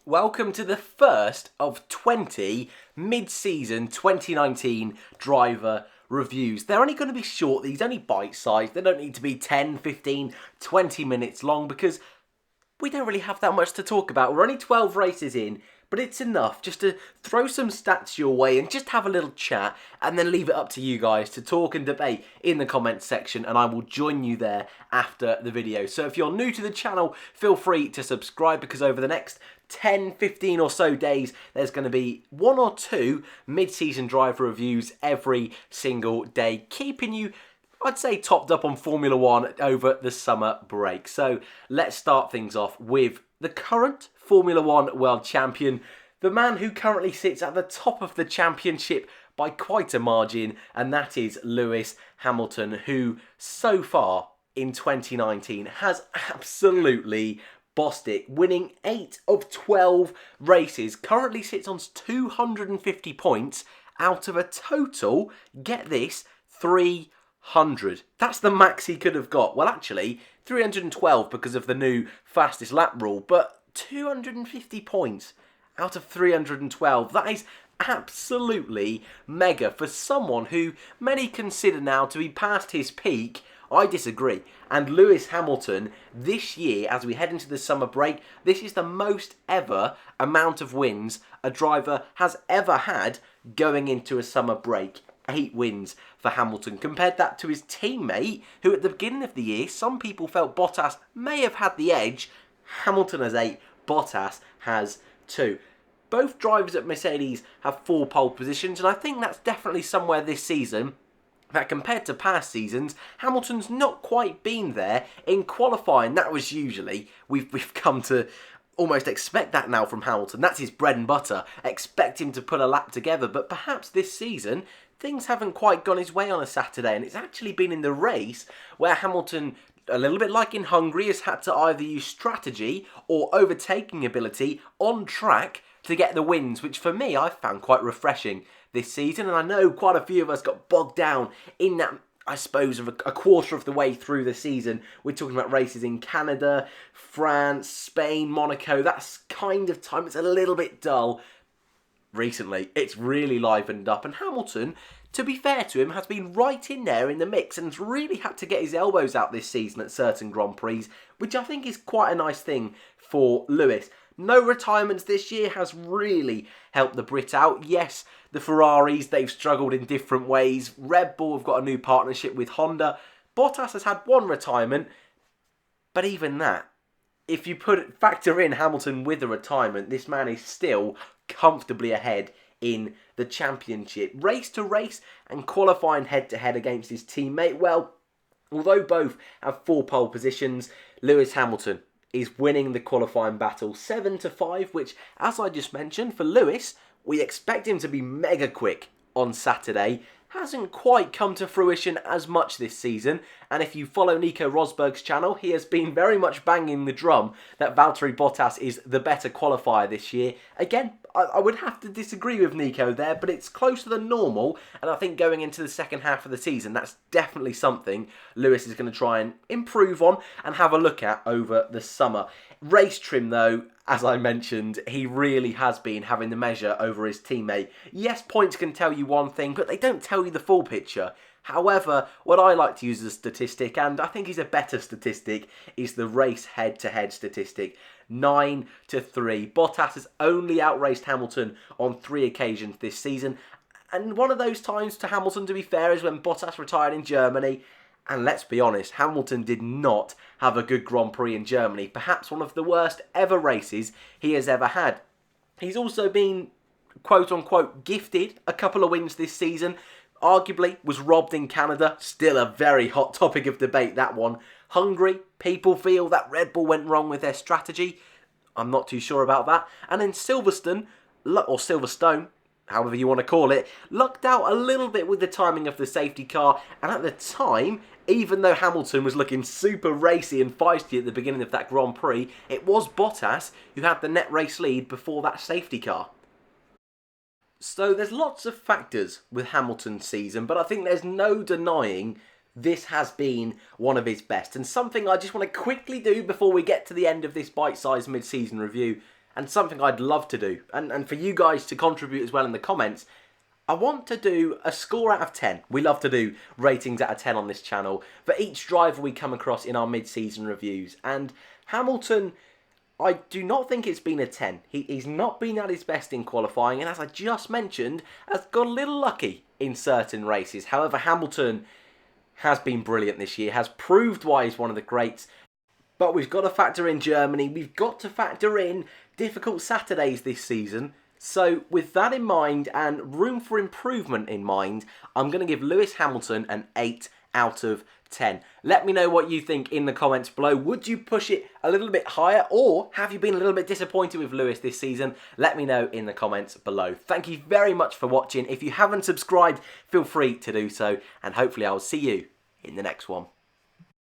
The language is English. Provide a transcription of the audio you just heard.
Welcome to the first of 20 mid-season 2019 driver reviews. They're only going to be short, these only bite-sized. They don't need to be 10, 15, 20 minutes long because we don't really have that much to talk about. We're only 12 races in, but it's enough just to throw some stats your way and just have a little chat and then leave it up to you guys to talk and debate in the comments section, and I will join you there after the video. So if you're new to the channel, feel free to subscribe because over the next 10, 15 or so days, there's going to be one or two mid-season driver reviews every single day, keeping you, I'd say, topped up on Formula One over the summer break. So let's start things off with the current Formula One world champion, the man who currently sits at the top of the championship by quite a margin, and that is Lewis Hamilton, who so far in 2019 has absolutely bossed it, winning 8 of 12 races, currently sits on 250 points out of a total, get this, 300. That's the max he could have got. Well, actually, 312 because of the new fastest lap rule, but 250 points out of 312. That is absolutely mega for someone who many consider now to be past his peak. I disagree. And Lewis Hamilton, this year, as we head into the summer break, this is the most ever amount of wins a driver has ever had going into a summer break. 8 wins for Hamilton. Compared that to his teammate, who at the beginning of the year, some people felt Bottas may have had the edge. Hamilton has 8, Bottas has 2. Both drivers at Mercedes have 4 pole positions, and I think that's definitely somewhere this season that compared to past seasons, Hamilton's not quite been there in qualifying. That was usually, we've come to almost expect that now from Hamilton. That's his bread and butter. Expect him to put a lap together, but perhaps this season, things haven't quite gone his way on a Saturday, and it's actually been in the race where Hamilton, a little bit like in Hungary, has had to either use strategy or overtaking ability on track to get the wins, which for me, I've found quite refreshing this season. And I know quite a few of us got bogged down in that, I suppose, of a quarter of the way through the season. We're talking about races in Canada, France, Spain, Monaco. That's kind of time. It's a little bit dull. Recently, it's really livened up, and Hamilton, to be fair to him, has been right in there in the mix and has really had to get his elbows out this season at certain Grand Prix, which I think is quite a nice thing for Lewis. No retirements this year has really helped the Brit out. Yes, the Ferraris, they've struggled in different ways. Red Bull have got a new partnership with Honda. Bottas has had 1 retirement, but even that, if you factor in Hamilton with a retirement, this man is still comfortably ahead in the championship. Race to race and qualifying head to head against his teammate. Well, although both have 4 pole positions, Lewis Hamilton is winning the qualifying battle 7-5, which, as I just mentioned, for Lewis, we expect him to be mega quick on Saturday. Hasn't quite come to fruition as much this season, and if you follow Nico Rosberg's channel, he has been very much banging the drum that Valtteri Bottas is the better qualifier this year. Again, I would have to disagree with Nico there, but it's closer than normal, and I think going into the second half of the season, that's definitely something Lewis is going to try and improve on and have a look at over the summer. Race trim, though, as I mentioned, he really has been having the measure over his teammate. Yes, points can tell you one thing, but they don't tell you the full picture. However, what I like to use as a statistic, and I think is a better statistic, is the race head-to-head statistic. 9-3. Bottas has only outraced Hamilton on 3 occasions this season. And one of those times, to Hamilton, to be fair, is when Bottas retired in Germany. And let's be honest, Hamilton did not have a good Grand Prix in Germany. Perhaps one of the worst ever races he has ever had. He's also been, quote-unquote, gifted a couple of wins this season. Arguably was robbed in Canada. Still a very hot topic of debate, that one. Hungary, people feel that Red Bull went wrong with their strategy. I'm not too sure about that. And then Silverstone, or Silverstone, however you want to call it, lucked out a little bit with the timing of the safety car. And at the time, even though Hamilton was looking super racy and feisty at the beginning of that Grand Prix, it was Bottas who had the net race lead before that safety car. So there's lots of factors with Hamilton's season, but I think there's no denying this has been one of his best. And something I just want to quickly do before we get to the end of this bite-sized mid-season review, and something I'd love to do, and for you guys to contribute as well in the comments, I want to do a score out of 10. We love to do ratings out of 10 on this channel for each driver we come across in our mid-season reviews. And Hamilton, I do not think it's been a 10. He's not been at his best in qualifying, and as I just mentioned, has got a little lucky in certain races. However, Hamilton has been brilliant this year, has proved why he's one of the greats. But we've got to factor in Germany, we've got to factor in difficult Saturdays this season. So with that in mind and room for improvement in mind, I'm going to give Lewis Hamilton an 8 out of 10. Let me know what you think in the comments below. Would you push it a little bit higher, or have you been a little bit disappointed with Lewis this season? Let me know in the comments below. Thank you very much for watching. If you haven't subscribed, feel free to do so, and hopefully I'll see you in the next one.